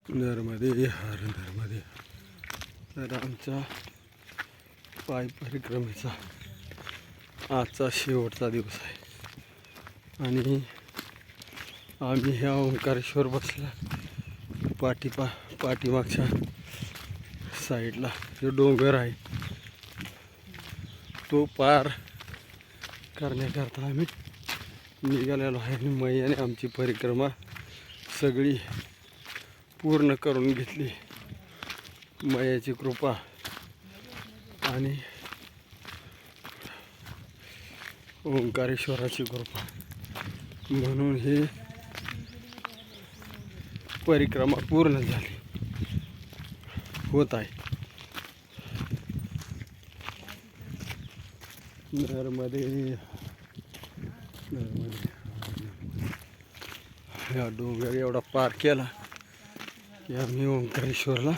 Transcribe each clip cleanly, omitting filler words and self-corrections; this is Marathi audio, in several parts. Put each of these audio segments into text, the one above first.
नर्मदे हर नर्मदे. तर आमच्या पायी परिक्रमेचा आजचा शेवटचा दिवस आहे आणि आम्ही ह्या ओंकारेश्वर बसला पाठीमागच्या साईडला जो डोंगर आहे तो पार करण्याकरता आम्ही निघालेलो आहे आणि मैयाने आमची परिक्रमा सगळी पूर्ण करून घेतली. मैयाची कृपा आणि ओंकारेश्वराची कृपा म्हणून ही परिक्रमा पूर्ण झाली होत आहे. नर्मदे नर्मदे. हा डोंगर एवढा पार केला की आम्ही ओंकारेश्वरला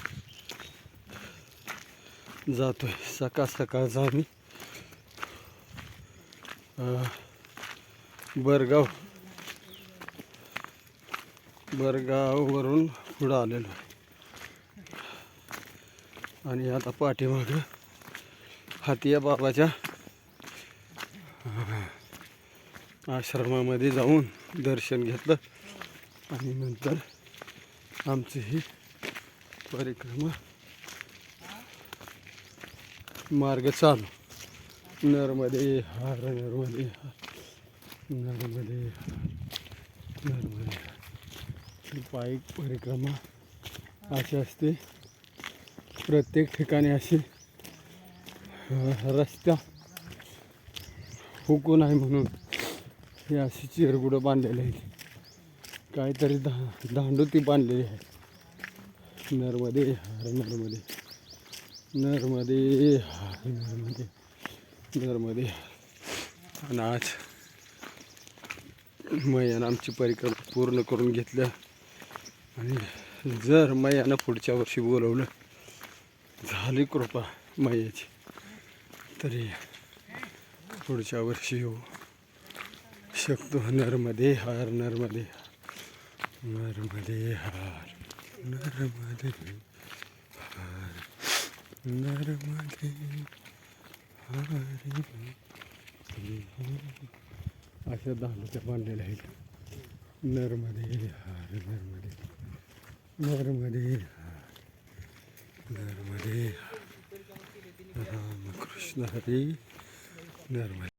जातोय. सकाळचा आम्ही बरगाववरून पुढं आलेलो आहे आणि आता पाठीमागं हातिया बाबाच्या आश्रमामध्ये जाऊन दर्शन घेतलं आणि नंतर आमची ही परिक्रमा मार्ग चालू. नर्मदे हर नर्मदे नर्मदे नर्मदे. ही पायी परिक्रमा अशी असते. प्रत्येक ठिकाणी अशी रस्ता हुकू नाही म्हणून हे अशी चिरगुडं बांधलेली आहेत. काहीतरी दांडुती बांधलेली आहे. नर्मदे हर नर्मदे नर्मदे हर नर्मदे नर्मदे. आणि आज मैयानं आमची परिक्रमा पूर्ण करून घेतलं आणि जर मैयानं पुढच्या वर्षी बोलवलं, झाली कृपा मैयाची, तरी पुढच्या वर्षी येऊ शकतो. नर्मदे हर नर्मदे नर्मदे हर नर्मदे हर नर्मदे हर. अशा दांडूच्या बांधलेल्या आहेत. नर्मदे हर नर्मदे नर्मदे हर नर्मदे रामकृष्ण हरी. नर्मदे.